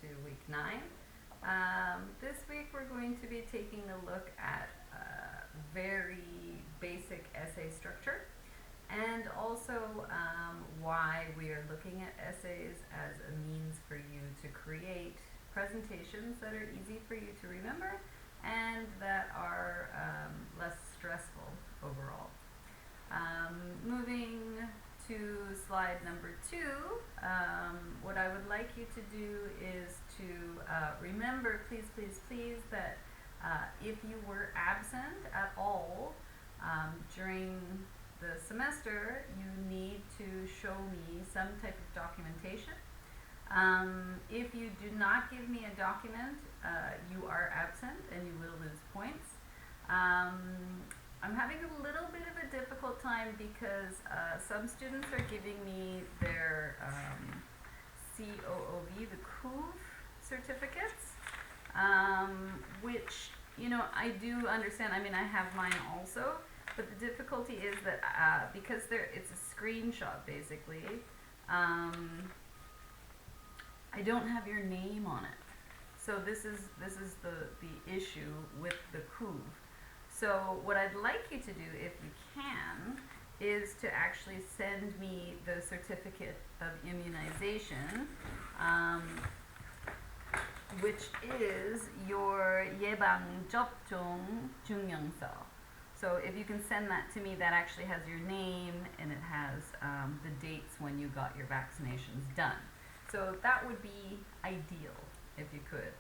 to week 9. This week we're going to be taking a look at very basic essay structure, and also why we are looking at essays as a means for you to create presentations that are easy for you to remember and that are less stressful overall. Moving to slide number 2, what I would like you to do is to remember, please, that if you were absent at all during the semester, you need to show me some type of documentation. If you do not give me a document, you are absent and you will lose points. I'm having a little bit of a difficult time because some students are giving me their COOV, the COOV certificates, which, you know, I do understand. I mean, I have mine also, but the difficulty is that because it's a screenshot basically, I don't have your name on it. So this is the issue with the COOV. So what I'd like you to do, if you can, is to actually send me the certificate of immunization, which is your 예방 접종 증명서. So if you can send that to me, that actually has your name and it has the dates when you got your vaccinations done. So that would be ideal if you could.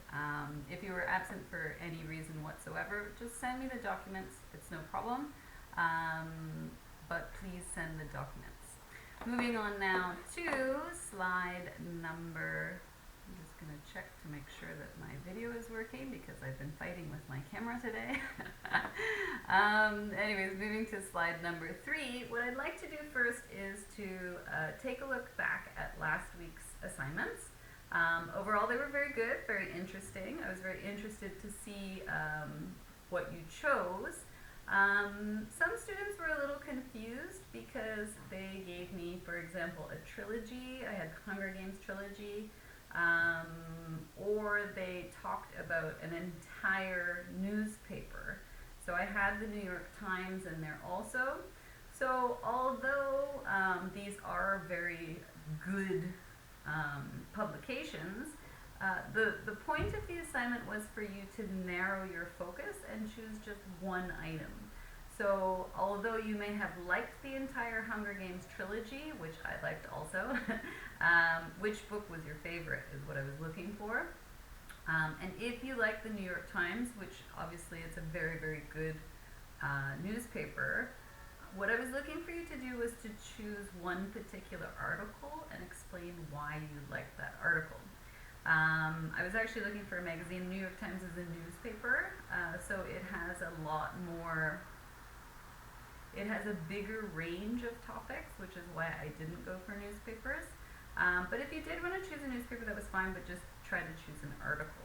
If you were absent for any reason whatsoever, just send me the documents, it's no problem, but please send the documents. Moving on now to slide number, I'm just going to check to make sure that my video is working because I've been fighting with my camera today. Anyways, moving to slide number 3, what I'd like to do first is to take a look back at last week's assignments. Overall, they were very good, very interesting. I was very interested to see what you chose. Some students were a little confused because they gave me, for example, a trilogy. I had Hunger Games trilogy, or they talked about an entire newspaper. So I had the New York Times in there also. So although these are very good publications, the point of the assignment was for you to narrow your focus and choose just one item. So although you may have liked the entire Hunger Games trilogy, which I liked also, which book was your favorite is what I was looking for. And if you like the New York Times, which obviously it's a very, very good newspaper, what I was looking for you to do was to choose one particular article and explain why you liked that article. I was actually looking for a magazine. New York Times is a newspaper, so it has a lot more, it has a bigger range of topics, which is why I didn't go for newspapers. But if you did want to choose a newspaper, that was fine, but just try to choose an article.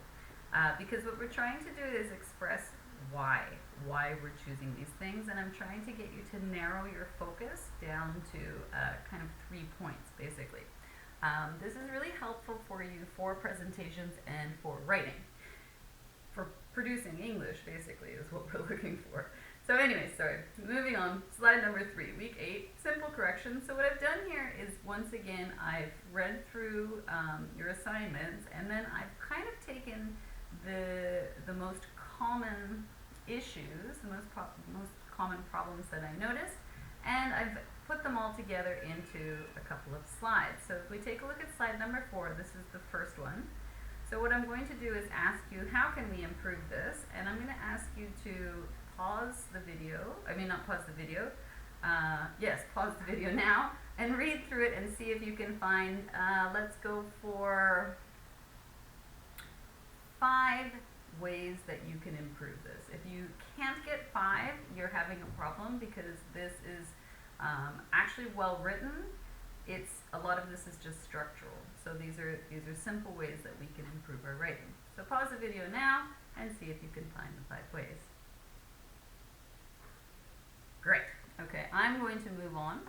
Because what we're trying to do is express why we're choosing these things, and I'm trying to get you to narrow your focus down to kind of 3 points, basically. This is really helpful for you for presentations and for writing. For producing English, basically, is what we're looking for. So anyways, sorry, moving on, slide number 3, week 8, simple corrections. So what I've done here is, once again, I've read through your assignments, and then I've kind of taken the most common issues, the most common problems that I noticed, and I've put them all together into a couple of slides. So if we take a look at slide number 4, this is the first one. So what I'm going to do is ask you, how can we improve this? And I'm going to ask you to pause the video, not pause the video, yes, pause the video now, and read through it and see if you can find, let's go for 5 ways that you can improve this. If you can't get 5, you're having a problem because this is actually well written. A lot of this is just structural. So these are simple ways that we can improve our writing. So pause the video now and see if you can find the 5 ways. Great. Okay, I'm going to move on.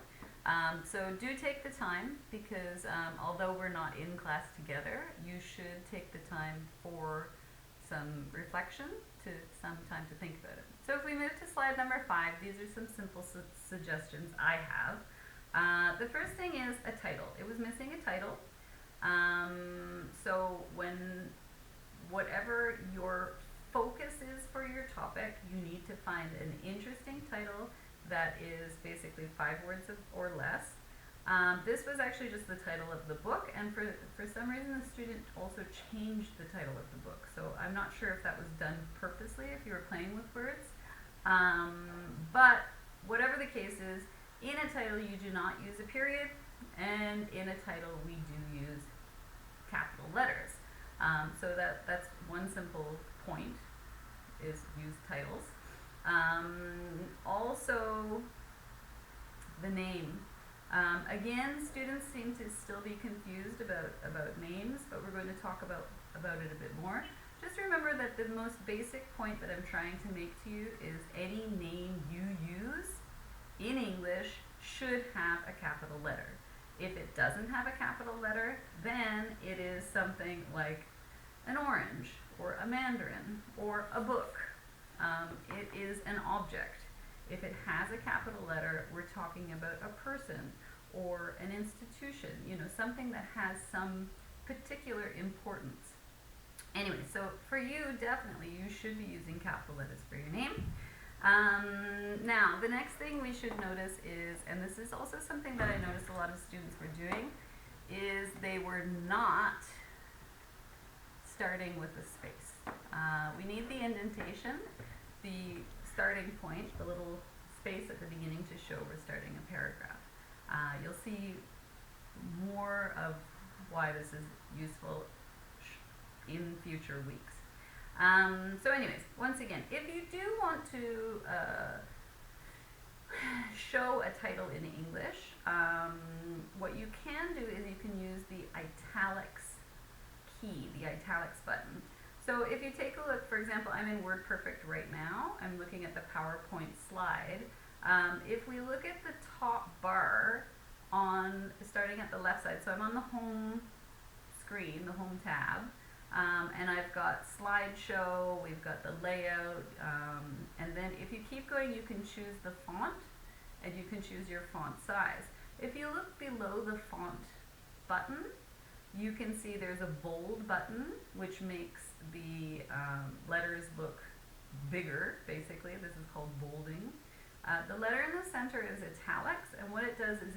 So do take the time, because although we're not in class together, you should take the time for some reflection, some time to think about it. So if we move to slide number 5, these are some simple suggestions I have. The first thing is a title. It was missing a title. So whatever your focus is for your topic, you need to find an interesting title that is basically 5 words or less. This was actually just the title of the book, and for some reason the student also changed the title of the book. So I'm not sure if that was done purposely, if you were playing with words. But whatever the case is, in a title you do not use a period, and in a title we do use capital letters. So that's one simple point, is use titles. Also, the name. Again, students seem to still be confused about names, but we're going to talk about it a bit more. Just remember that the most basic point that I'm trying to make to you is any name you use in English should have a capital letter. If it doesn't have a capital letter, then it is something like an orange, or a mandarin, or a book. It is an object. If it has a capital letter, we're talking about a person or an institution, something that has some particular importance. Anyway, so for you, definitely, you should be using capital letters for your name. Now, the next thing we should notice is, and this is also something that I noticed a lot of students were doing, is they were not starting with a space. We need the indentation, the starting point, the little space at the beginning to show we're starting a paragraph. You'll see more of why this is useful in future weeks. So anyways, once again, if you do want to show a title in English, what you can do is you can use the italics key, the italics button. So if you take a look, for example, I'm in WordPerfect right now. I'm looking at the PowerPoint slide. If we look at the top bar starting at the left side, so I'm on the home screen, the home tab, and I've got slideshow, we've got the layout, and then if you keep going, you can choose the font, and you can choose your font size. If you look below the font button, you can see there's a bold button, which makes the letters look bigger, basically. This is called bolding. The letter in the center is italics, and what it does is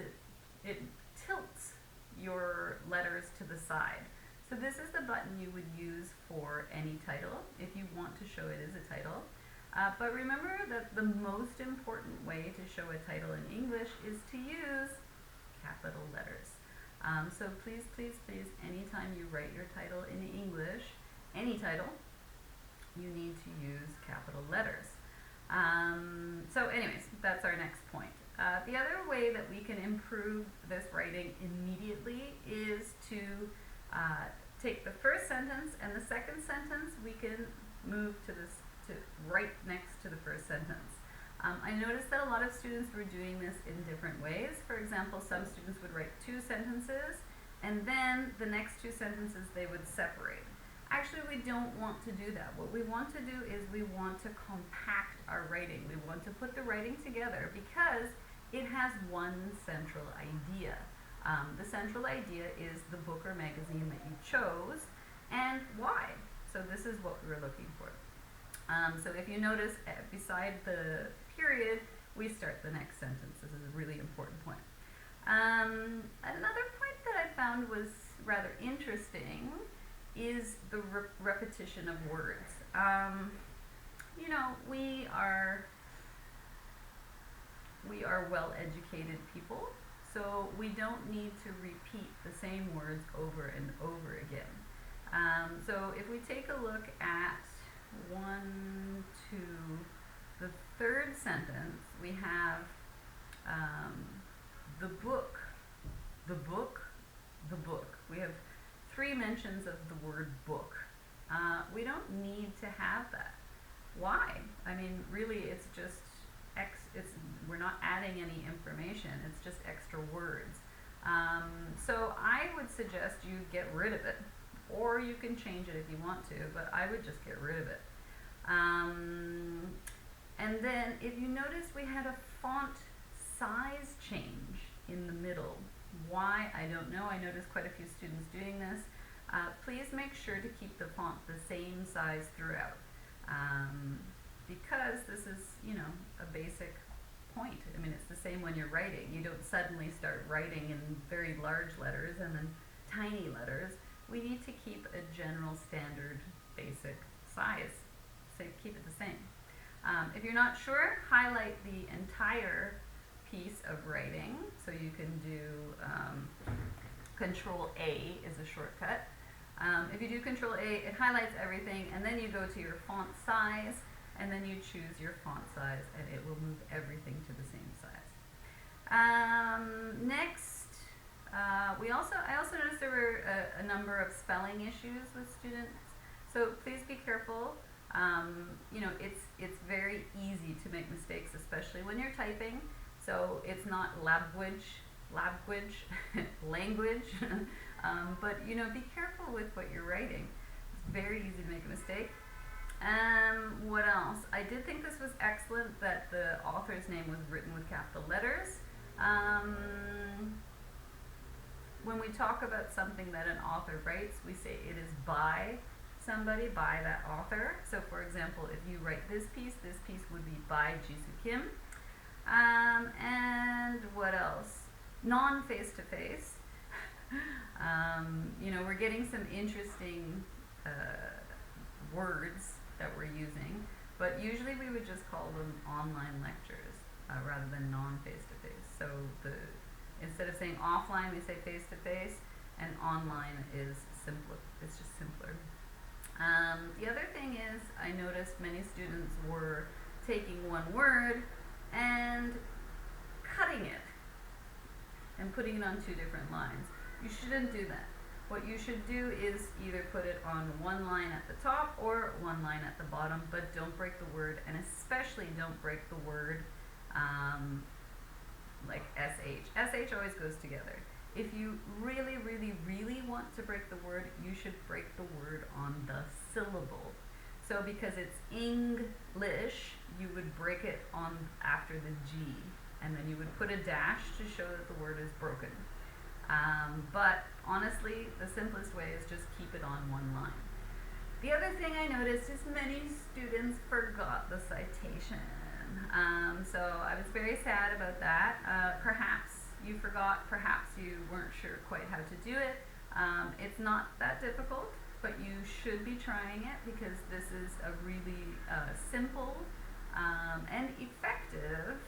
it tilts your letters to the side. So this is the button you would use for any title, if you want to show it as a title. But remember that the most important way to show a title in English is to use capital letters. So please, please, please, anytime you write your title in English, any title, you need to use capital letters. So anyways, that's our next point. The other way that we can improve this writing immediately is to take the first sentence and the second sentence, we can move to right next to the first sentence. I noticed that a lot of students were doing this in different ways. For example, some students would write 2 sentences, and then the next 2 sentences they would separate. Actually, we don't want to do that. What we want to do is we want to compact our writing. We want to put the writing together because it has one central idea. The central idea is the book or magazine that you chose and why. So this is what we were looking for. So if you notice, beside the period, we start the next sentence. This is a really important point. Another point that I found was rather interesting is the repetition of words. We are well-educated people, so we don't need to repeat the same words over and over again. So if we take a look at the third sentence, we have the book, the book, the book. We have 3 mentions of the word book. We don't need to have that. Why? I mean, really, it's we're not adding any information. It's just extra words. So I would suggest you get rid of it, or you can change it if you want to, but I would just get rid of it. And then if you notice, we had a font size change in the middle. Why? I don't know. I noticed quite a few students doing this. Please make sure to keep the font the same size throughout, because this is, a basic point. I mean, it's the same when you're writing. You don't suddenly start writing in very large letters and then tiny letters. We need to keep a general standard basic size, so keep it the same. If you're not sure, highlight the entire piece of writing. So you can do Control A is a shortcut. If you do Control A, it highlights everything, and then you go to your font size, and then you choose your font size, and it will move everything to the same size. Next, I also noticed there were a number of spelling issues with students. So please be careful. It's very easy to make mistakes, especially when you're typing. So it's not language, but be careful with what you're writing. It's very easy to make a mistake. What else? I did think this was excellent that the author's name was written with capital letters. When we talk about something that an author writes, we say it is by somebody, by that author. So for example, if you write this piece would be by Jisoo Kim. And what else? Non-face-to-face. We're getting some interesting words that we're using, but usually we would just call them online lectures rather than non-face-to-face. So instead of saying offline, we say face-to-face, and online is simpler. It's just simpler. The other thing is, I noticed many students were taking one word and cutting it and putting it on two different lines. You shouldn't do that. What you should do is either put it on one line at the top or one line at the bottom, but don't break the word, and especially don't break the word like SH. SH always goes together. If you really, really, really want to break the word, you should break the word on the syllable. So because it's English, you would break it on after the G, and then you would put a dash to show that the word is broken. But honestly, the simplest way is just keep it on one line. The other thing I noticed is many students forgot the citation. So I was very sad about that. Perhaps you forgot, perhaps you weren't sure quite how to do it. It's not that difficult, but you should be trying it, because this is a really simple and effective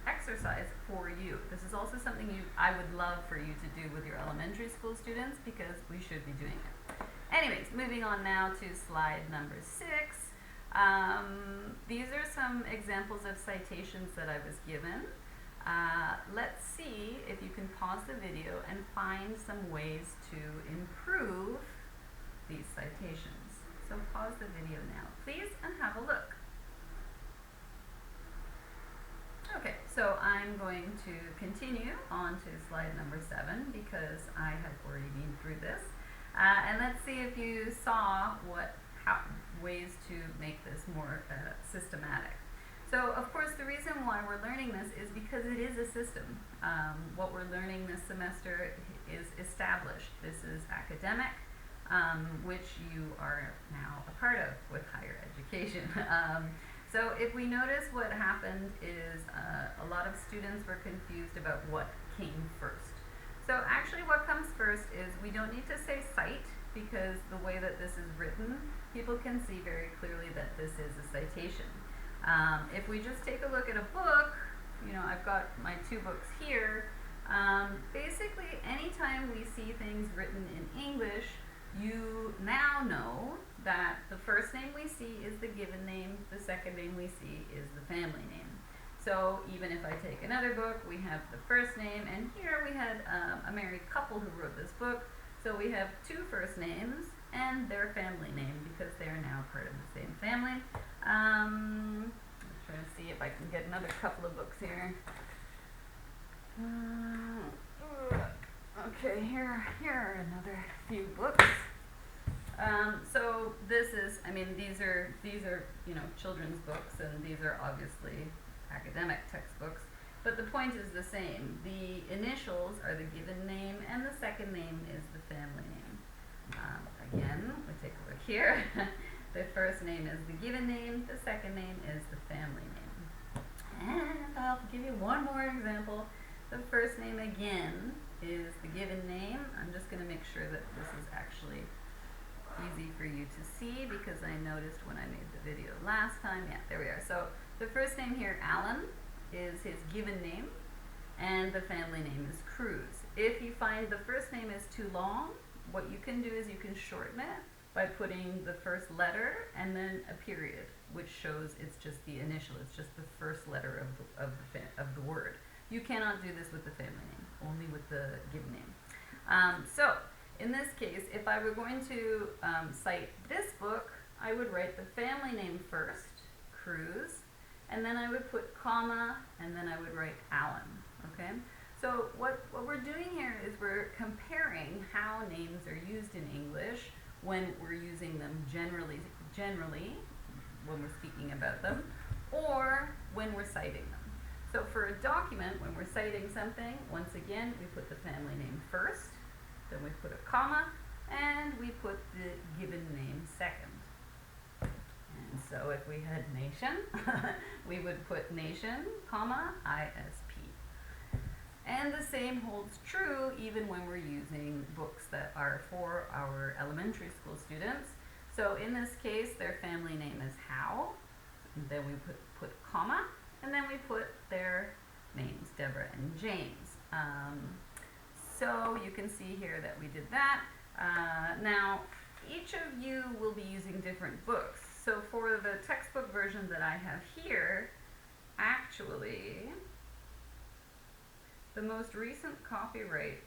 exercise for you. This is also something I would love for you to do with your elementary school students, because we should be doing it. Anyways, moving on now to slide number 6. These are some examples of citations that I was given. Let's see if you can pause the video and find some ways to improve these citations. So pause the video now, please, and have a look. Okay, so I'm going to continue on to slide number 7, because I have already been through this. And let's see if you saw ways to make this more systematic. So, of course, the reason why we're learning this is because it is a system. What we're learning this semester is established. This is academic, which you are now a part of with higher education. So if we notice, what happened is a lot of students were confused about what came first. So actually what comes first is, we don't need to say cite, because the way that this is written, people can see very clearly that this is a citation. If we just take a look at a book, I've got my 2 books here. Basically, anytime we see things written in English, you now know that the first name we see is the given name, the second name we see is the family name. So even if I take another book, we have the first name, and here we had a married couple who wrote this book, so we have 2 first names and their family name, because they are now part of the same family. I'll trying to see if I can get another couple of books here. Okay, here are another few books. So this is, I mean, these are children's books, and these are obviously academic textbooks. But the point is the same. The initials are the given name, and the second name is the family name. Again, we take a look here. The first name is the given name, the second name is the family name. And I'll give you one more example. The first name again is the given name. I'm just going to make sure that this is actually easy for you to see, because I noticed when I made the video last time. Yeah, there we are. So the first name here, Alan, is his given name, and the family name is Cruz. If you find the first name is too long, what you can do is you can shorten it by putting the first letter and then a period, which shows it's just the initial. It's just the first letter of the word. You cannot do this with the family name, only with the given name. So in this case, if I were going to cite this book, I would write the family name first, Cruz, and then I would put comma, and then I would write Alan. Okay? So what we're doing here is we're comparing how names are used in English when we're using them generally when we're speaking about them, or when we're citing them. So for a document, when we're citing something, once again, we put the family name first, then we put a comma, and we put the given name second. And so if we had nation, we would put nation, comma, ISP. And the same holds true even when we're using books that are for our elementary school students. So in this case, their family name is Howe. And then we put comma, and then we put their names, Deborah and James. So you can see here that we did that. Now, each of you will be using different books. So for the textbook version that I have here, actually, the most recent copyrighted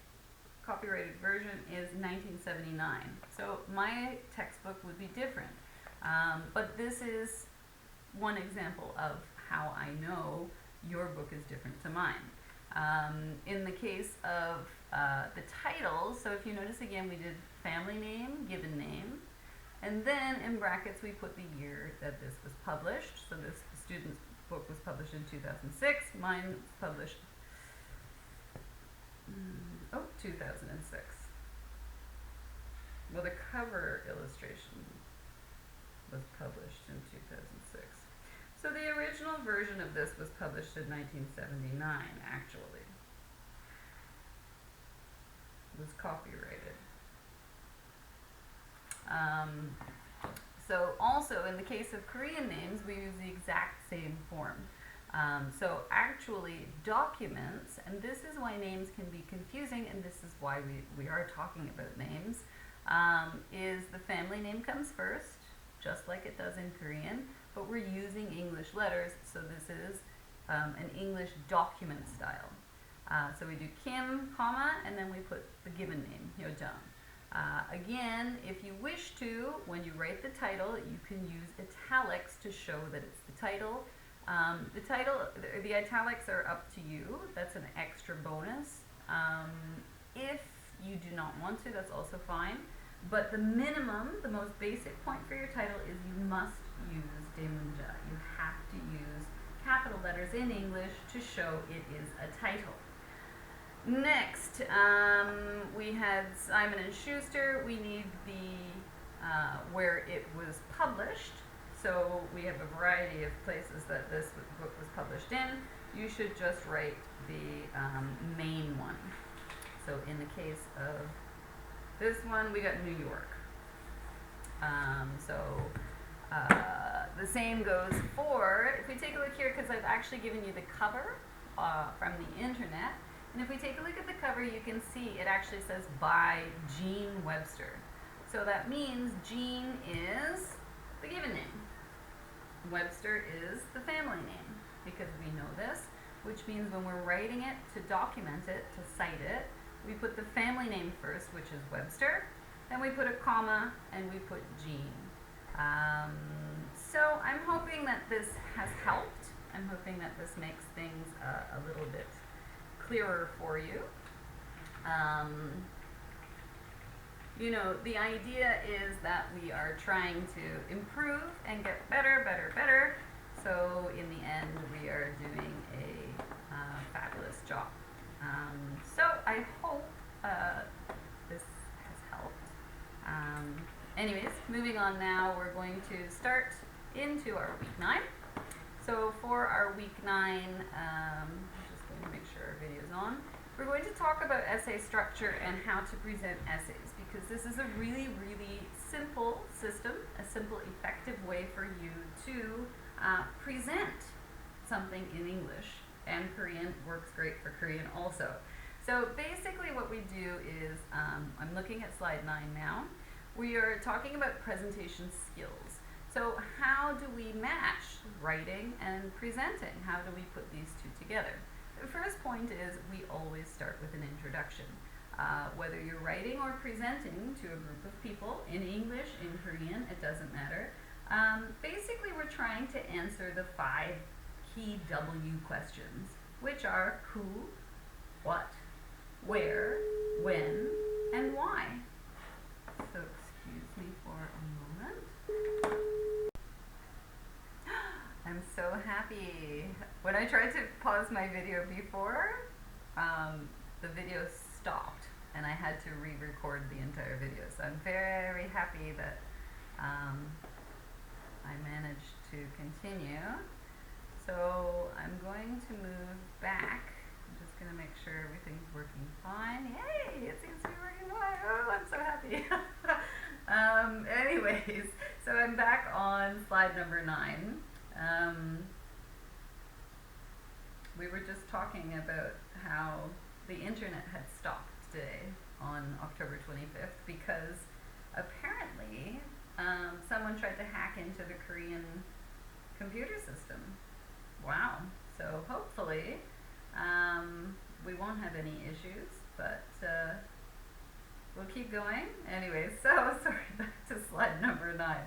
version is 1979. So my textbook would be different. But this is one example of how I know your book is different to mine. In the case of the title, so if you notice again, we did family name, given name, and then in brackets we put the year that this was published. So this student's book was published in 2006, mine was published 2006. Well, the cover illustration was published in 2006. So the original version of this was published in 1979, actually. It was copyrighted. So also, in the case of Korean names, we use the exact same form. So actually, documents, and this is why names can be confusing, and this is why we are talking about names, is the family name comes first, just like it does in Korean, but we're using English letters, so this is an English document style. So we do Kim, comma, and then we put the given name, Hyojung. Again, if you wish to, when you write the title, you can use italics to show that it's the title. The italics are up to you. That's an extra bonus. If you do not want to, that's also fine. But the minimum, the most basic point for your title is you must use daemunja. You have to use capital letters in English to show it is a title. Next, we had Simon & Schuster. We need the where it was published. So we have a variety of places that this book was published in. You should just write the main one. So in the case of this one, we got New York. The same goes for, if we take a look here, because I've actually given you the cover from the internet. And if we take a look at the cover, you can see it actually says by Jean Webster. So that means Jean is the given name. Webster is the family name, because we know this, which means when we're writing it to document it, to cite it, we put the family name first, which is Webster, then we put a comma, and we put Jean. So I'm hoping that this has helped. I'm hoping that this makes things a little bit clearer for you. You know, the idea is that we are trying to improve and get better, better, better. So in the end, we are doing a fabulous job. So I hope this has helped. Anyways, moving on now, we're going to start into our week 9. So for our week 9, I'm just going to make sure our video is on. We're going to talk about essay structure and how to present essays, because this is a really, really simple system, a simple, effective way for you to present something in English. And Korean works great for Korean also. So basically what we do is, I'm looking at slide 9 now. We are talking about presentation skills. So how do we match writing and presenting? How do we put these two together? The first point is we always start with an introduction. Whether you're writing or presenting to a group of people, in English, in Korean, it doesn't matter. Basically, we're trying to answer the 5 key W questions, which are who, what, where, when, and why. So excuse me for a moment. I'm so happy. When I tried to pause my video before, the video stopped and I had to re-record the entire video. So I'm very happy that I managed to continue. So I'm going to move back. I'm just going to make sure everything's working fine. Yay! It seems to be working fine. Oh, I'm so happy. Anyways, so I'm back on slide number 9. We were just talking about how the internet had stopped today on October 25th because apparently someone tried to hack into the Korean computer system. Wow. So hopefully we won't have any issues, but we'll keep going. Anyway, so sorry, back to slide number 9.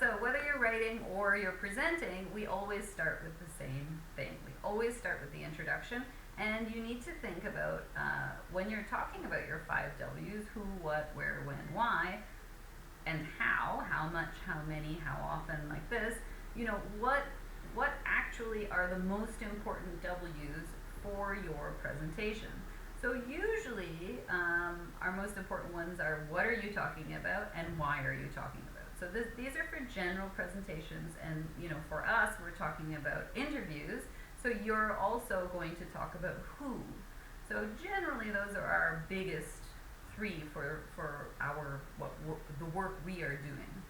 So whether you're writing or you're presenting, we always start with the same thing. We always start with the introduction, and you need to think about when you're talking about your 5 W's, who, what, where, when, why, and how much, how many, how often, like this, you know, what actually are the most important W's for your presentation. So usually our most important ones are what are you talking about and why are you talking about. So these are for general presentations, and you know, for us we're talking about interviews, so you're also going to talk about who. So generally those are our biggest 3 for our the work we are doing.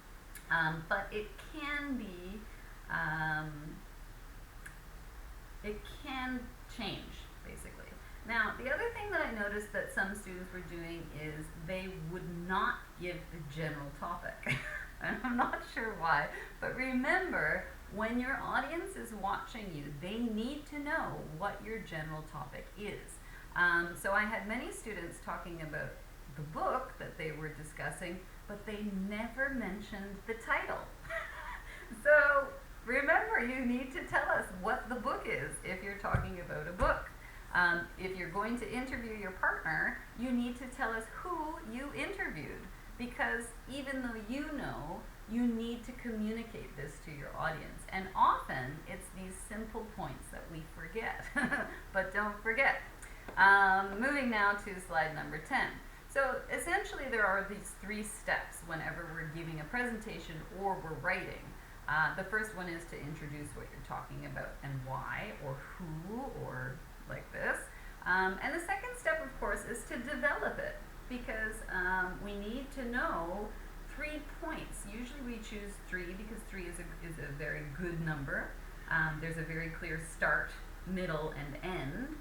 But it can be it can change basically. Now, the other thing that I noticed that some students were doing is they would not give the general topic. And I'm not sure why, but remember, when your audience is watching you, they need to know what your general topic is. So I had many students talking about the book that they were discussing, but they never mentioned the title. So remember, you need to tell us what the book is if you're talking about a book. If you're going to interview your partner, you need to tell us who you interviewed, because even though you know, you need to communicate this to your audience. And often, it's these simple points that we forget, but don't forget. Moving now to slide number 10. So essentially, there are these 3 steps whenever we're giving a presentation or we're writing. The first one is to introduce what you're talking about and why, or who, or like this. And the second step, of course, is to develop it, because we need to know 3 points. Usually we choose 3 because 3 is a very good number. There's a very clear start, middle, and end.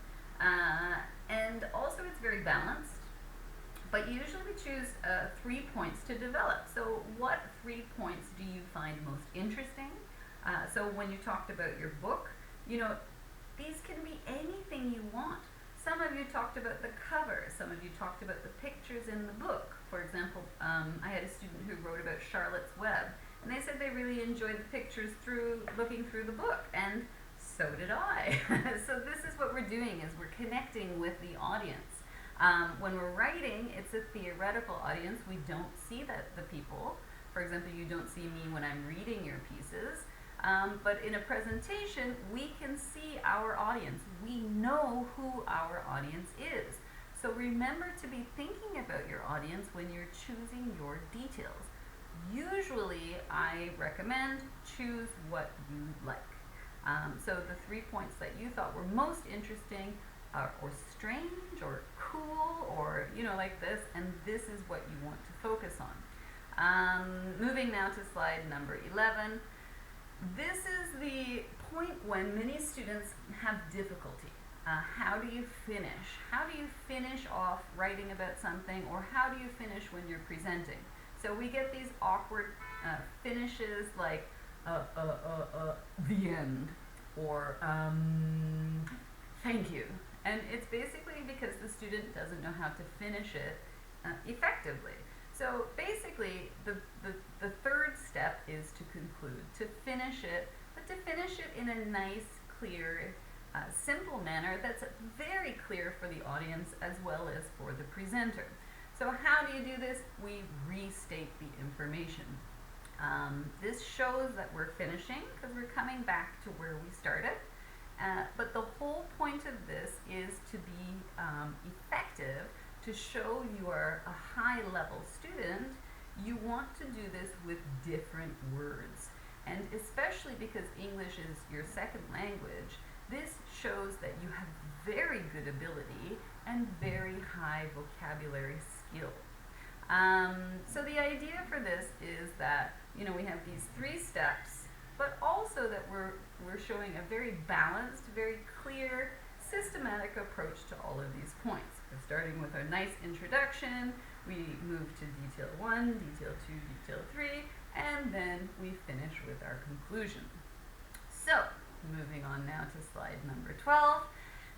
And also it's very balanced. But usually we choose 3 points to develop. So what 3 points do you find most interesting? So when you talked about your book, you know, these can be anything you want. Some of you talked about the cover. Some of you talked about the pictures in the book. For example, I had a student who wrote about Charlotte's Web, and they said they really enjoyed the pictures looking through the book. And So did I. So this is what we're doing, is we're connecting with the audience. When we're writing, it's a theoretical audience. We don't see the people. For example, you don't see me when I'm reading your pieces. But in a presentation, we can see our audience. We know who our audience is. So remember to be thinking about your audience when you're choosing your details. Usually, I recommend choose what you like. So the 3 points that you thought were most interesting or strange or cool or, like this, and this is what you want to focus on. Moving now to slide number 11. This is the point when many students have difficulty. How do you finish? How do you finish off writing about something, or how do you finish when you're presenting? So we get these awkward finishes like the end, or thank you. And it's basically because the student doesn't know how to finish it effectively. So basically, the third step is to conclude, to finish it, but to finish it in a nice, clear, simple manner that's very clear for the audience as well as for the presenter. So how do you do this? We restate the information. This shows that we're finishing because we're coming back to where we started. But the whole point of this is to be effective, to show you are a high-level student. You want to do this with different words. And especially because English is your second language, this shows that you have very good ability and very high vocabulary skill. So the idea for this is that, we have these 3 steps, but also that we're showing a very balanced, very clear, systematic approach to all of these points. We're starting with our nice introduction, we move to detail 1, detail 2, detail 3, and then we finish with our conclusion. So, moving on now to slide number 12.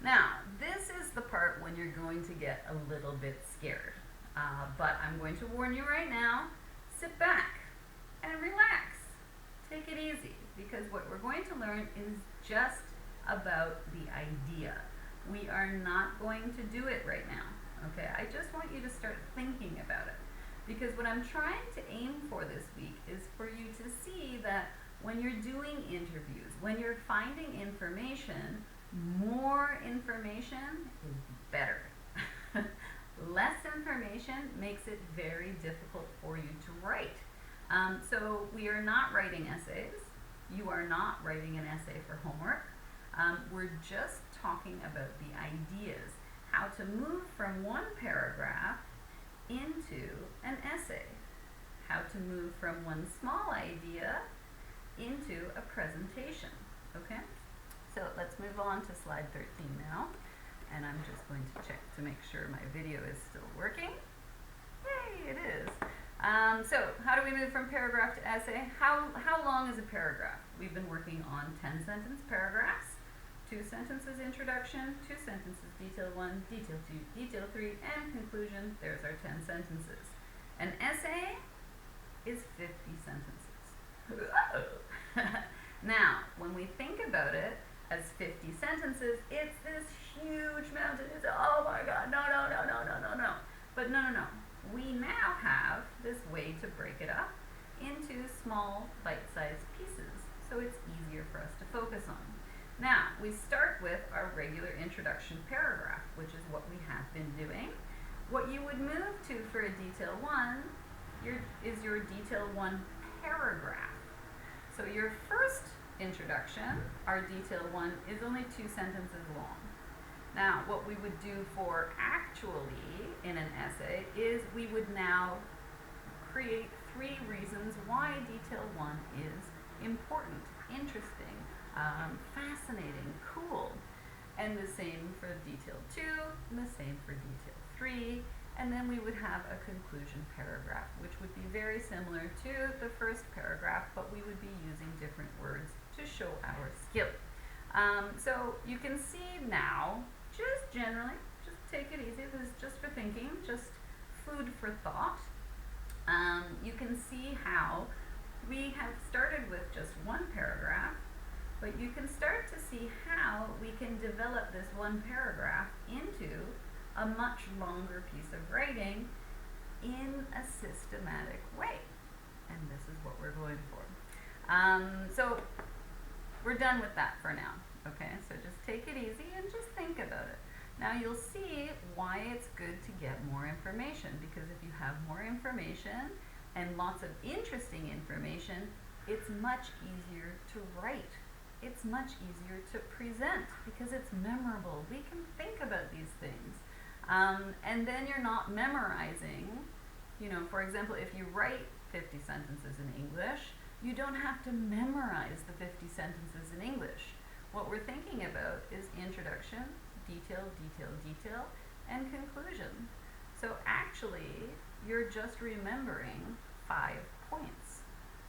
Now, this is the part when you're going to get a little bit scared. But I'm going to warn you right now, sit back and relax. Take it easy, because what we're going to learn is just about the idea. We are not going to do it right now, okay? I just want you to start thinking about it, because what I'm trying to aim for this week is for you to see that when you're doing interviews, when you're finding information, more information is better. Less information makes it very difficult for you to write. So we are not writing essays. You are not writing an essay for homework. We're just talking about the ideas, how to move from one paragraph into an essay, how to move from one small idea into a presentation, okay? So let's move on to slide 13 now, and I'm just going to check to make sure my video is still working. Yay, it is. So how do we move from paragraph to essay? How long is a paragraph? We've been working on 10-sentence paragraphs, 2 sentences introduction, 2 sentences detail 1, detail 2, detail 3, and conclusion. There's our 10 sentences. An essay is 50 sentences. Now, when we think about it as 50 sentences, it's this huge mountain. It's, oh my God, no. But no. We now have this way to break it up into small bite-sized pieces, so it's easier for us to focus on. Now, we start with our regular introduction paragraph, which is what we have been doing. What you would move to for a detail 1 is your detail 1 paragraph. So your first introduction, our detail 1, is only 2 sentences long. Now, what we would do for actually in an essay is we would now create 3 reasons why detail 1 is important, interesting, fascinating, cool. And the same for detail 2, and the same for detail 3. And then we would have a conclusion paragraph, which would be very similar to the first paragraph, but we would be using different words to show our skill. So you can see now, just generally, just take it easy. This is just for thinking, just food for thought. You can see how we have started with just 1 paragraph. But you can start to see how we can develop this one paragraph into a much longer piece of writing in a systematic way. And this is what we're going for. So we're done with that for now. Okay, so just take it easy and just think about it. Now you'll see why it's good to get more information, because if you have more information and lots of interesting information, it's much easier to write. It's much easier to present because it's memorable. We can think about these things. And then you're not memorizing. You know, for example, if you write 50 sentences in English, you don't have to memorize the 50 sentences in English. What we're thinking about is introduction, detail, detail, detail, and conclusion. So actually, you're just remembering 5 points.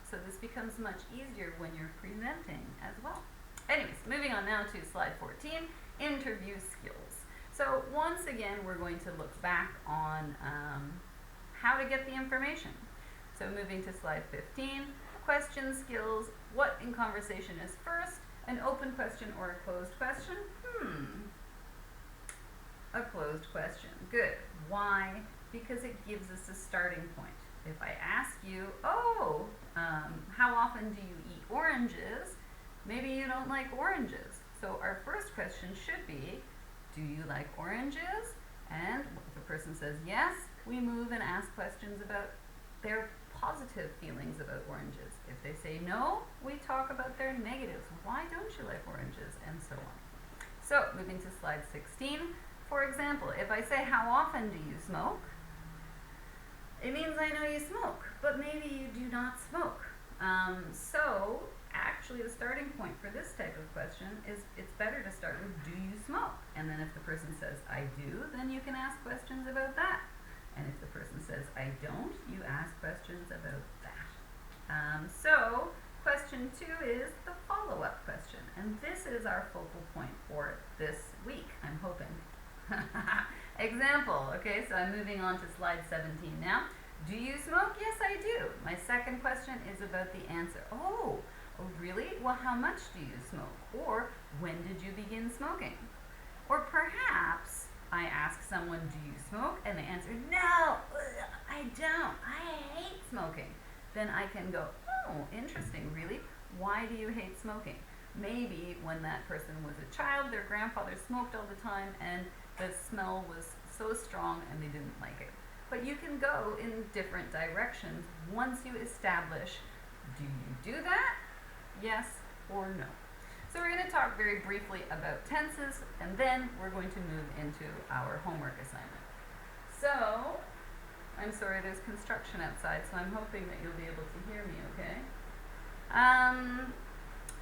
So this becomes much easier when you're presenting as well. Anyways, moving on now to slide 14, interview skills. So once again, we're going to look back on how to get the information. So moving to slide 15, question skills. What in conversation is first? An open question or a closed question? A closed question. Good. Why? Because it gives us a starting point. If I ask you, how often do you eat oranges? Maybe you don't like oranges. So our first question should be, do you like oranges? And if a person says yes, we move and ask questions about their positive feelings about oranges. If they say no, we talk about their negatives. Why don't you like oranges? And so on. So moving to slide 16. For example, if I say, how often do you smoke? It means I know you smoke, but maybe you do not smoke. So actually the starting point for this type of question is it's better to start with, do you smoke? And then if the person says, I do, then you can ask questions about that. And if the person says, I don't, you ask questions about that. So question 2 is the follow-up question. And this is our focal point for this week, I'm hoping. Example, okay, so I'm moving on to slide 17 now. Do you smoke? Yes, I do. My second question is about the answer. Oh, really? Well, how much do you smoke? Or when did you begin smoking? Or perhaps I ask someone, do you smoke? And they answer, no, I don't. I hate smoking. Then I can go, oh, interesting, really? Why do you hate smoking? Maybe when that person was a child, their grandfather smoked all the time and the smell was so strong and they didn't like it. But you can go in different directions once you establish, do you do that? Yes or no. So we're going to talk very briefly about tenses, and then we're going to move into our homework assignment. So, I'm sorry, there's construction outside, so I'm hoping that you'll be able to hear me okay.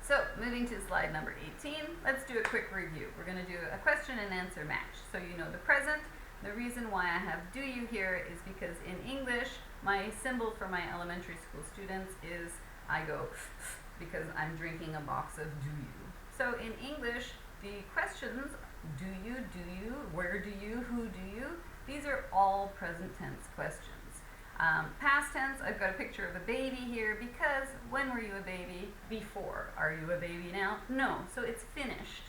So, moving to slide number 18, let's do a quick review. We're going to do a question and answer match. So you know the present. The reason why I have do you here is because in English, my symbol for my elementary school students is I go because I'm drinking a box of do you. So in English, the questions, do you, where do you, who do you, these are all present tense questions. Past tense, I've got a picture of a baby here because when were you a baby? Before. Are you a baby now? No. So it's finished.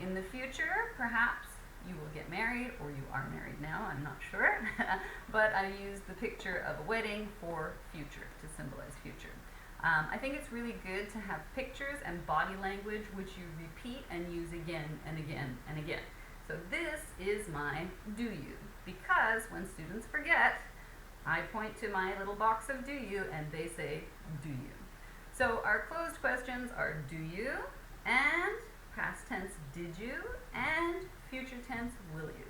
In the future, perhaps you will get married, or you are married now, I'm not sure. But I use the picture of a wedding for future, to symbolize future. I think it's really good to have pictures and body language which you repeat and use again and again and again. So this is my do you, because when students forget, I point to my little box of do you and they say do you. So our closed questions are do you, and past tense did you, and future tense will you.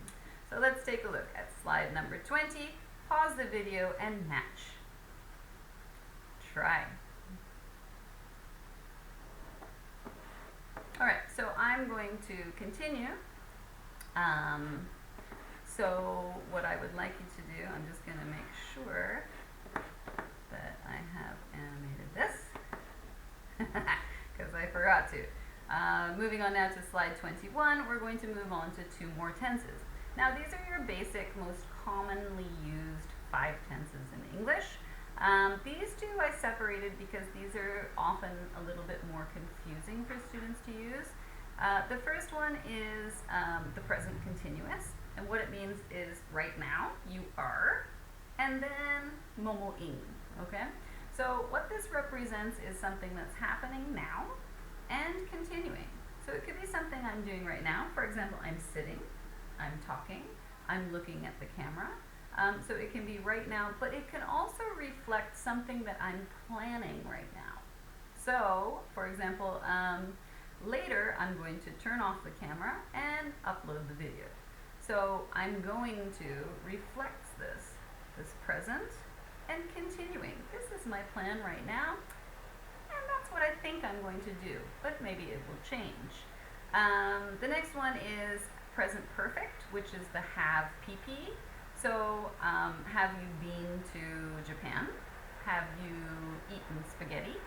So let's take a look at slide number 20. Pause the video and match. Try. Alright, so I'm going to continue. So what I would like you to do, I'm just going to make sure that I have animated this, because I forgot to. Moving on now to slide 21, we're going to move on to 2 more tenses. Now these are your basic, most commonly used 5 tenses in English. These two I separated because these are often a little bit more confusing for students to use. The first one is the present continuous, and what it means is right now, you are, and then momoing, okay? So what this represents is something that's happening now and continuing. So it could be something I'm doing right now. For example, I'm sitting, I'm talking, I'm looking at the camera. So it can be right now, but it can also reflect something that I'm planning right now. So, for example, later I'm going to turn off the camera and upload the video. So I'm going to reflect this present and continuing. This is my plan right now, and that's what I think I'm going to do, but maybe it will change. The next one is present perfect, which is the have PP. So, have you been to Japan? Have you eaten spaghetti?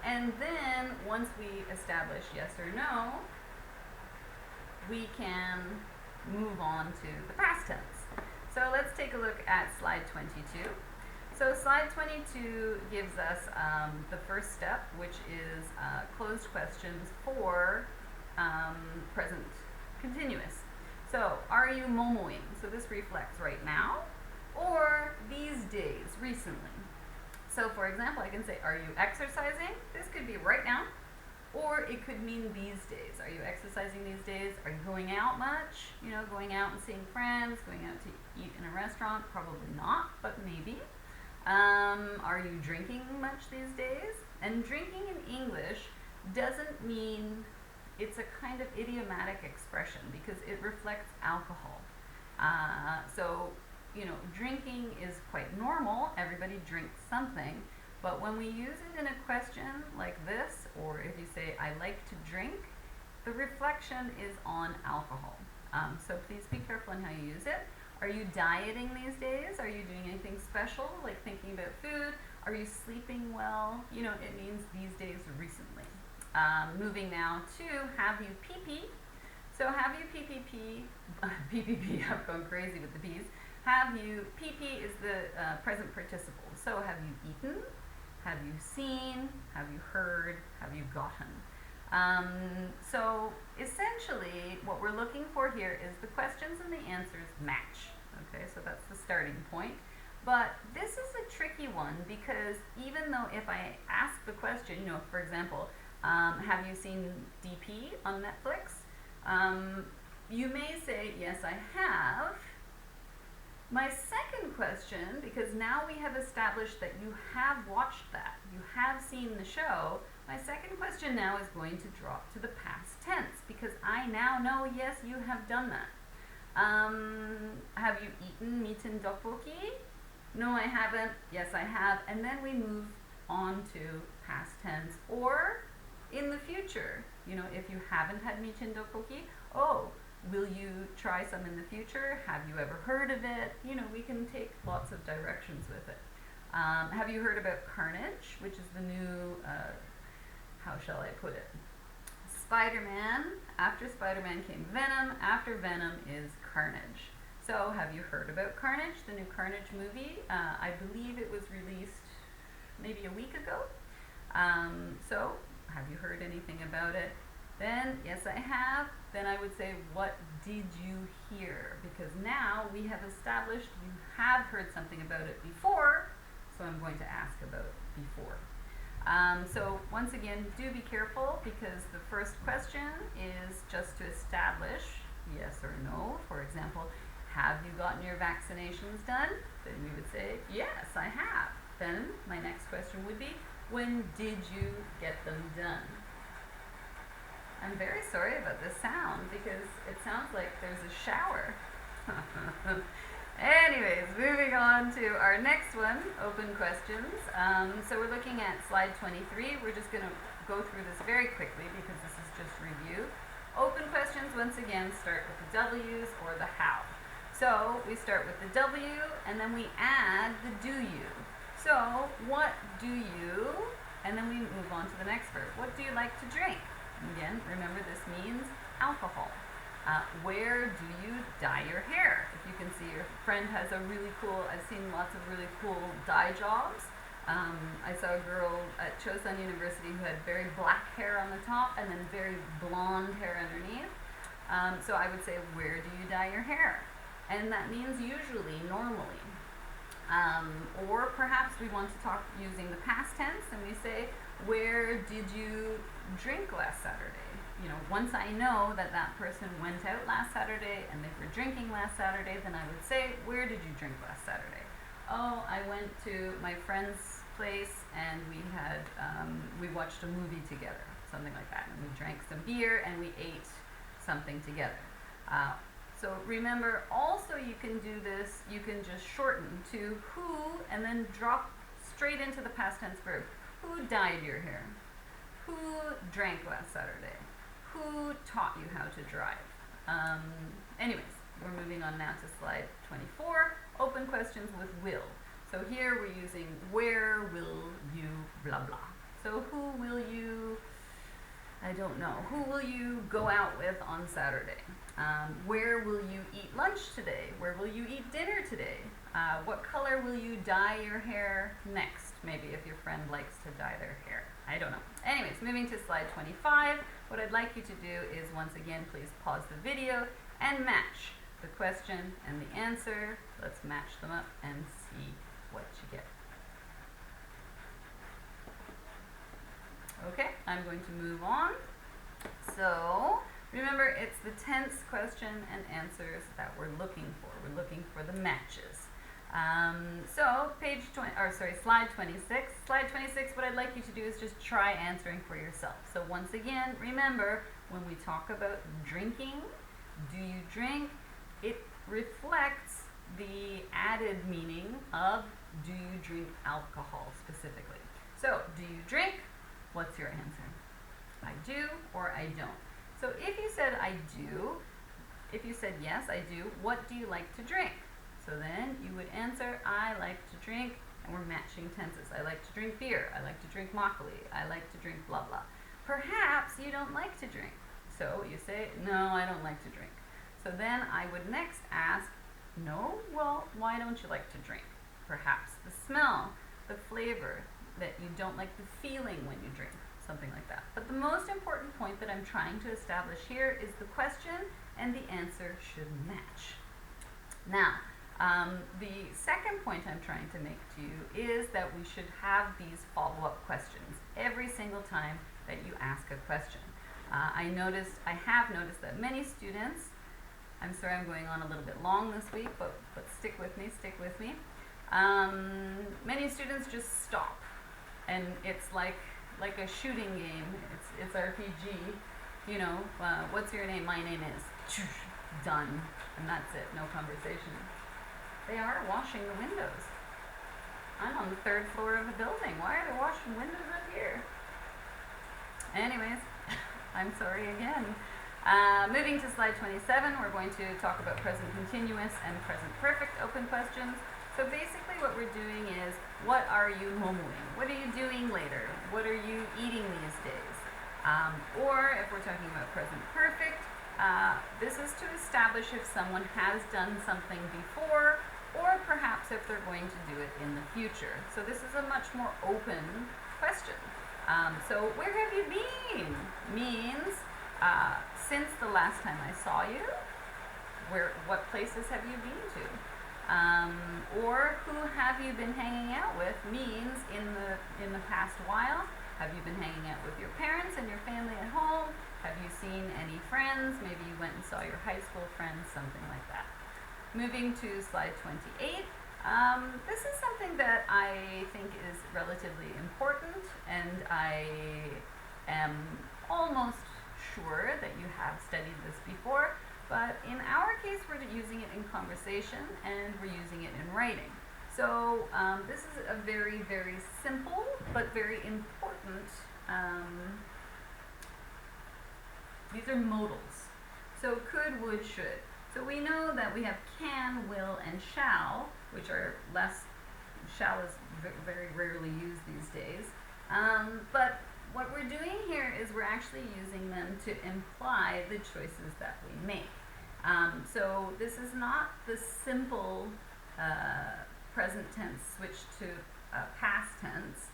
And then, once we establish yes or no, we can move on to the past tense. So, let's take a look at slide 22. So, slide 22 gives us the first step, which is closed questions for present continuous. So, are you momoing? So this reflects right now, or these days, recently. So for example, I can say, are you exercising? This could be right now, or it could mean these days. Are you exercising these days? Are you going out much? You know, going out and seeing friends, going out to eat in a restaurant? Probably not, but maybe. Are you drinking much these days? And drinking in English doesn't mean, it's a kind of idiomatic expression because it reflects alcohol. So, you know, drinking is quite normal. Everybody drinks something. But when we use it in a question like this, or if you say, I like to drink, the reflection is on alcohol. So please be careful in how you use it. Are you dieting these days? Are you doing anything special, like thinking about food? Are you sleeping well? You know, it means these days recently. Moving now to have you PP. So have you PPP, PPP, I'm going crazy with the P's. Have you, PP is the present participle. So have you eaten? Have you seen? Have you heard? Have you gotten? So essentially what we're looking for here is the questions and the answers match. Okay, so that's the starting point. But this is a tricky one because even though if I ask the question, you know, for example, have you seen DP on Netflix? You may say, yes, I have. My second question, because now we have established that you have watched that, you have seen the show, my second question now is going to drop to the past tense because I now know, yes, you have done that. Have you eaten mitten tteokbokki? No, I haven't. Yes, I have. And then we move on to past tense or in the future. You know, if you haven't had mitten tteokbokki, oh, will you try some in the future? Have you ever heard of it? You know, we can take lots of directions with it. Have you heard about Carnage, which is the new, how shall I put it? Spider-Man. After Spider-Man came Venom. After Venom is Carnage. So, have you heard about Carnage, the new Carnage movie? I believe it was released maybe a week ago. So, have you heard anything about it? Then, yes, I have. Then I would say, what did you hear? Because now we have established you have heard something about it before, so I'm going to ask about before. So once again, do be careful because the first question is just to establish yes or no. For example, have you gotten your vaccinations done? Then we would say, yes, I have. Then my next question would be, when did you get them done? I'm very sorry about the sound because it sounds like there's a shower. Anyways, moving on to our next one, open questions. So we're looking at slide 23. We're just going to go through this very quickly because this is just review. Open questions, once again, start with the W's or the how. So we start with the W and then we add the do you. So what do you, and then we move on to the next verb. What do you like to drink? Again, remember this means alcohol. Where do you dye your hair? If you can see, your friend has a really cool, I've seen lots of really cool dye jobs. I saw a girl at Chosun University who had very black hair on the top and then very blonde hair underneath. So I would say, where do you dye your hair? And that means usually, normally. Or perhaps we want to talk using the past tense and we say, where did you drink last Saturday? You know, once I know that that person went out last Saturday and they were drinking last Saturday, then I would say, where did you drink last Saturday? Oh, I went to my friend's place and we watched a movie together, something like that. And we drank some beer and we ate something together. So remember, also you can do this, you can just shorten to who and then drop straight into the past tense verb. Who dyed your hair? Who drank last Saturday? Who taught you how to drive? Anyways, we're moving on now to slide 24, open questions with will. So here we're using where will you blah blah. So who will you, I don't know, who will you go out with on Saturday? Where will you eat lunch today? Where will you eat dinner today? What color will you dye your hair next? Maybe if your friend likes to dye their hair. I don't know. Anyways, moving to slide 25, what I'd like you to do is, once again, please pause the video and match the question and the answer. Let's match them up and see what you get. Okay, I'm going to move on. So, remember, it's the tense, question, and answers that we're looking for. We're looking for the matches. So, slide 26. Slide 26, what I'd like you to do is just try answering for yourself. So once again, remember, when we talk about drinking, do you drink, it reflects the added meaning of do you drink alcohol specifically. So, do you drink? What's your answer? I do or I don't. So if you said I do, if you said yes, I do, what do you like to drink? So then you would answer, I like to drink, and we're matching tenses. I like to drink beer. I like to drink makgeolli. I like to drink blah blah. Perhaps you don't like to drink. So you say, no, I don't like to drink. So then I would next ask, no, well, why don't you like to drink? Perhaps the smell, the flavor, that you don't like the feeling when you drink, something like that. But the most important point that I'm trying to establish here is the question and the answer should match. Now, the second point I'm trying to make to you is that we should have these follow-up questions every single time that you ask a question. I have noticed that many students, I'm sorry I'm going on a little bit long this week, but stick with me. Many students just stop, and it's like a shooting game. It's RPG. You know, what's your name? My name is. Done, and that's it. No conversation. They are washing the windows. I'm on the 3rd floor of a building. Why are they washing windows up here? Anyways, I'm sorry again. Moving to slide 27, we're going to talk about present continuous and present perfect open questions. So basically what we're doing is, what are you momoing? What are you doing later? What are you eating these days? Or if we're talking about present perfect, this is to establish if someone has done something before, or perhaps if they're going to do it in the future. So this is a much more open question. So where have you been? Means since the last time I saw you. What places have you been to? Or who have you been hanging out with? Means in the past while. Have you been hanging out with your parents and your family at home? Have you seen any friends? Maybe you went and saw your high school friends, something like that. Moving to slide 28. This is something that I think is relatively important, and I am almost sure that you have studied this before, but in our case we're using it in conversation and we're using it in writing. So this is a very, very simple but very important, these are modals. So could, would, should. So we know that we have can, will, and shall, which are less, shall is very rarely used these days. But what we're doing here is we're actually using them to imply the choices that we make. So this is not the simple present tense switch to past tense.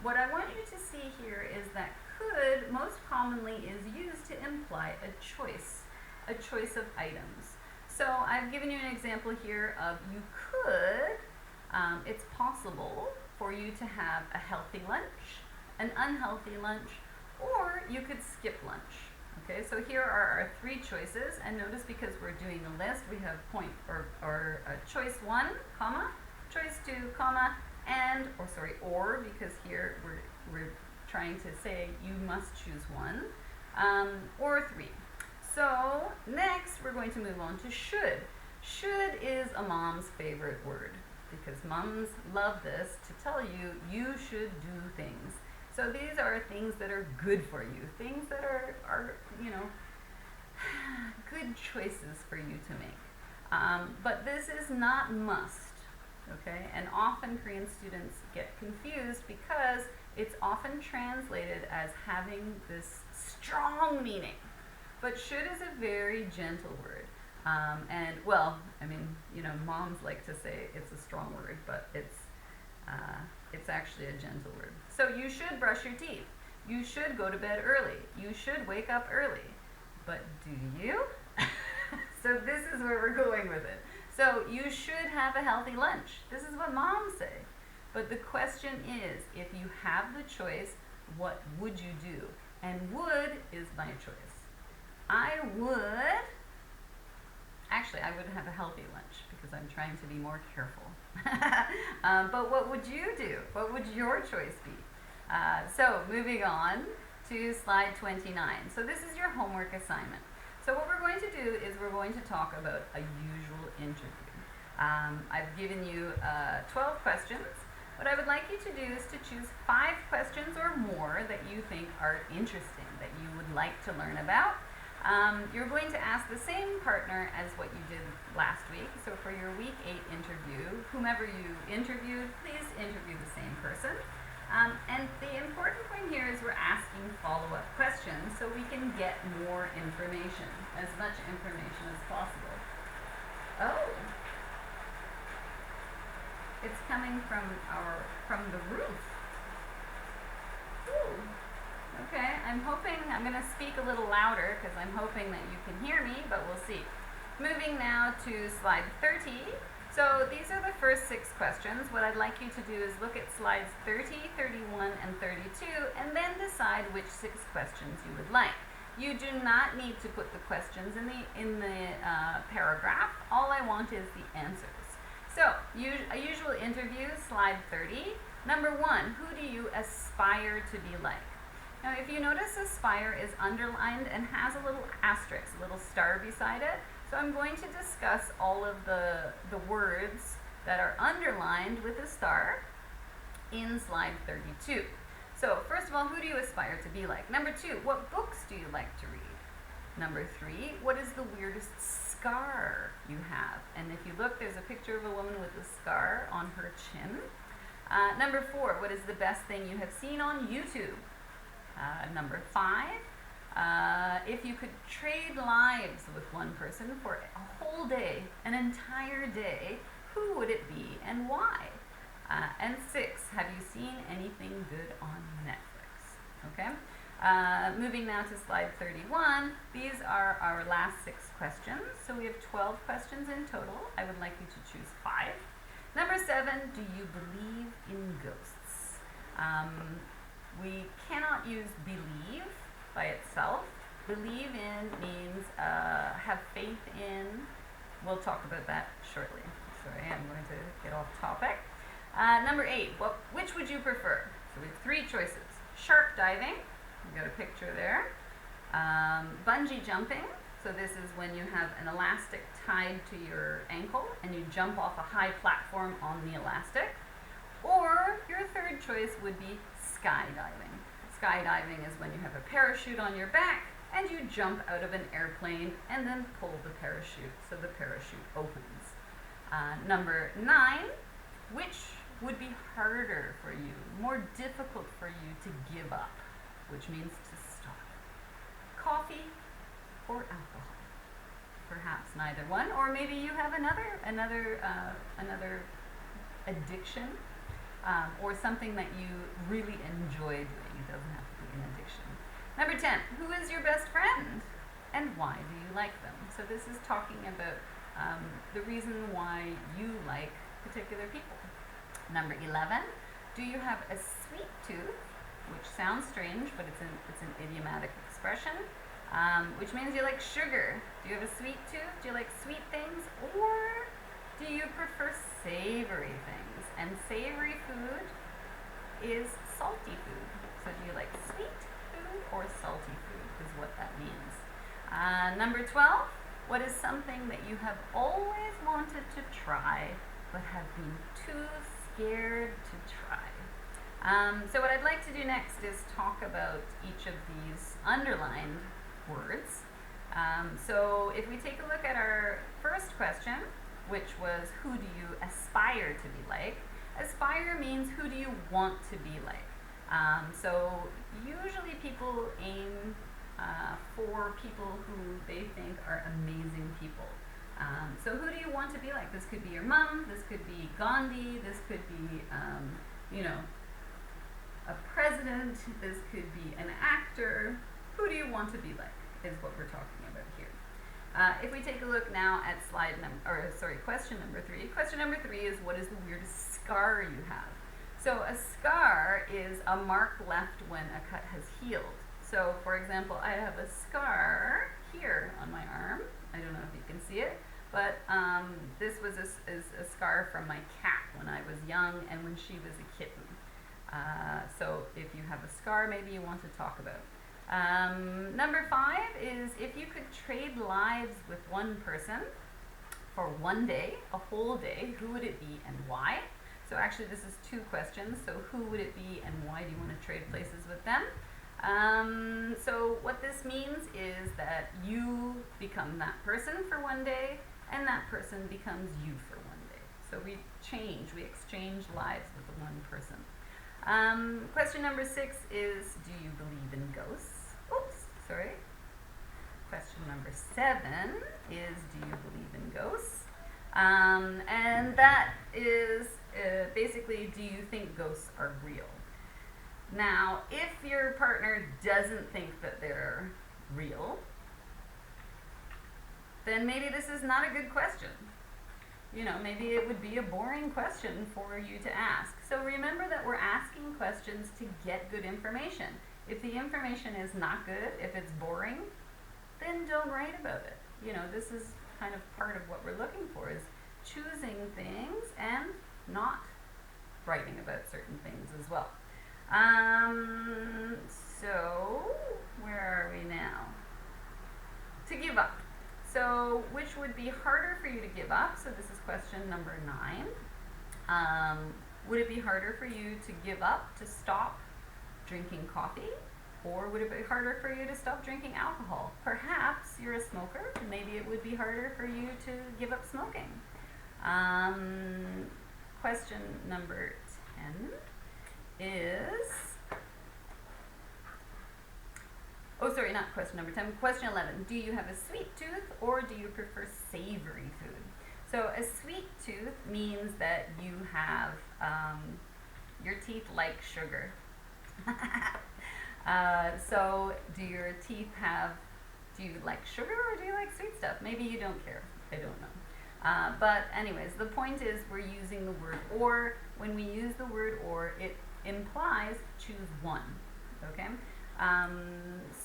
What I want you to see here is that could most commonly is used to imply a choice of items. So I've given you an example here of you could, it's possible for you to have a healthy lunch, an unhealthy lunch, or you could skip lunch. Okay, so here are our three choices, and notice because we're doing a list, we have choice 1, comma, choice 2, comma, and, or, because here we're trying to say you must choose one, or 3. So next we're going to move on to should. Should is a mom's favorite word because moms love this to tell you you should do things. So these are things that are good for you, things that are good choices for you to make. But this is not must, okay? And often Korean students get confused because it's often translated as having this strong meaning. But should is a very gentle word. And well, I mean, moms like to say it's a strong word, but it's actually a gentle word. So you should brush your teeth. You should go to bed early. You should wake up early. But do you? So this is where we're going with it. So you should have a healthy lunch. This is what moms say. But the question is, if you have the choice, what would you do? And would is my choice. I would have a healthy lunch because I'm trying to be more careful. But what would you do? What would your choice be? So moving on to slide 29. So this is your homework assignment. So what we're going to do is we're going to talk about a usual interview. I've given you 12 questions. What I would like you to do is to choose 5 questions or more that you think are interesting, that you would like to learn about. You're going to ask the same partner as what you did last week. So for your week 8 interview, whomever you interviewed, please interview the same person. And the important point here is we're asking follow-up questions so we can get more information, as much information as possible. Oh, it's coming from the roof. Ooh. Okay, I'm going to speak a little louder because I'm hoping that you can hear me, but we'll see. Moving now to slide 30. So these are the first 6 questions. What I'd like you to do is look at slides 30, 31, and 32, and then decide which 6 questions you would like. You do not need to put the questions in the paragraph. All I want is the answers. So, a usual interview, slide 30. Number 1, who do you aspire to be like? Now, if you notice, aspire is underlined and has a little asterisk, a little star beside it. So I'm going to discuss all of the words that are underlined with a star in slide 32. So first of all, who do you aspire to be like? Number 2, what books do you like to read? Number 3, what is the weirdest scar you have? And if you look, there's a picture of a woman with a scar on her chin. Number 4, what is the best thing you have seen on YouTube? Number 5, if you could trade lives with one person for a whole day, an entire day, who would it be and why? And 6, have you seen anything good on Netflix? Okay. Moving now to slide 31, these are our last 6 questions. So we have 12 questions in total. I would like you to choose 5. Number 7, do you believe in ghosts? We cannot use believe by itself. Believe in means have faith in. We'll talk about that shortly. Sorry, I'm going to get off topic. Number 8, which would you prefer? So we have 3 choices. Shark diving, we've got a picture there. Bungee jumping, so this is when you have an elastic tied to your ankle and you jump off a high platform on the elastic. Or your 3rd choice would be skydiving. Skydiving is when you have a parachute on your back and you jump out of an airplane and then pull the parachute so the parachute opens. Number 9, which would be harder for you, more difficult for you to give up, which means to stop? Coffee or alcohol? Perhaps neither one, or maybe you have another addiction, or something that you really enjoy doing. It doesn't have to be an addiction. Number 10, who is your best friend and why do you like them? So this is talking about the reason why you like particular people. Number 11, do you have a sweet tooth, which sounds strange, but it's an idiomatic expression, which means you like sugar. Do you have a sweet tooth? Do you like sweet things? Or do you prefer savory things? And savory food is salty food. So do you like sweet food or salty food is what that means. Number 12, what is something that you have always wanted to try but have been too scared to try? So what I'd like to do next is talk about each of these underlined words. So if we take a look at our first question, which was who do you aspire to be like? Aspire means who do you want to be like? So usually people aim for people who they think are amazing people. So who do you want to be like? This could be your mom, this could be Gandhi, this could be, a president, this could be an actor. Who do you want to be like is what we're talking about here. If we take a look now at question number 3. Question number 3 is what is the weirdest scar you have? So a scar is a mark left when a cut has healed. So for example, I have a scar here on my arm. I don't know if you can see it, but this was a scar from my cat when I was young and when she was a kitten. So if you have a scar, maybe you want to talk about. Number 5 is if you could trade lives with one person for one day, a whole day, who would it be and why? So actually this is 2 questions. So who would it be and why do you want to trade places with them? So what this means is that you become that person for one day and that person becomes you for one day. So we exchange lives with the one person. Question number 6 is, do you believe in ghosts? Oops, sorry. Question number 7 is, do you believe in ghosts? And that is basically, do you think ghosts are real? Now, if your partner doesn't think that they're real, then maybe this is not a good question. Maybe it would be a boring question for you to ask. So remember that we're asking questions to get good information. If the information is not good, if it's boring, then don't write about it. This is kind of part of what we're looking for, is choosing things and not writing about certain things as well. So where are we now? To give up. So which would be harder for you to give up? So this is question number 9. Would it be harder for you to give up, to stop drinking coffee? Or would it be harder for you to stop drinking alcohol? Perhaps you're a smoker. Maybe it would be harder for you to give up smoking. Question number 10 is... Oh, sorry, not question number 10. Question 11. Do you have a sweet tooth or do you prefer savory food? So a sweet tooth means that you have, your teeth like sugar. So do your teeth do you like sugar or do you like sweet stuff? Maybe you don't care. I don't know. But anyways, the point is we're using the word or. When we use the word or, it implies choose one. Okay?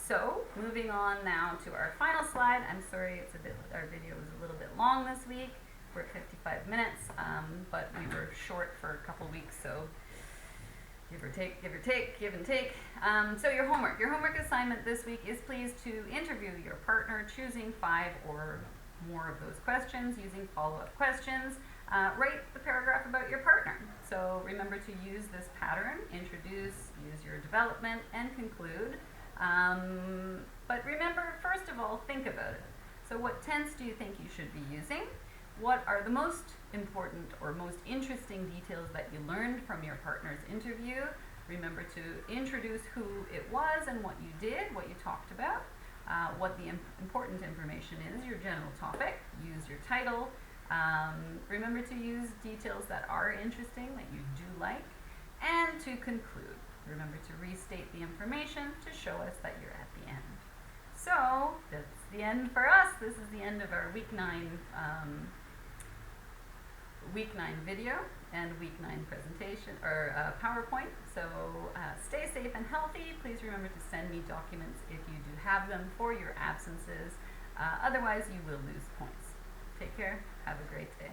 So moving on now to our final slide. I'm sorry, our video was a little bit long this week. We're at 55 minutes, but we were short for a couple weeks, so give or take, give and take. So your homework assignment this week is please to interview your partner, choosing 5 or more of those questions, using follow-up questions. Write the paragraph about your partner. So remember to use this pattern, introduce, use your development, and conclude. But remember, first of all, think about it. So what tense do you think you should be using? What are the most important or most interesting details that you learned from your partner's interview? Remember to introduce who it was and what you did, what you talked about, what the important information is, your general topic. Use your title. Remember to use details that are interesting, that you do like. And to conclude, remember to restate the information to show us that you're at the end. So that's the end for us. This is the end of our week 9 video and week 9 presentation or PowerPoint. So stay safe and healthy. Please remember to send me documents if you do have them for your absences. Otherwise, you will lose points. Take care. Have a great day.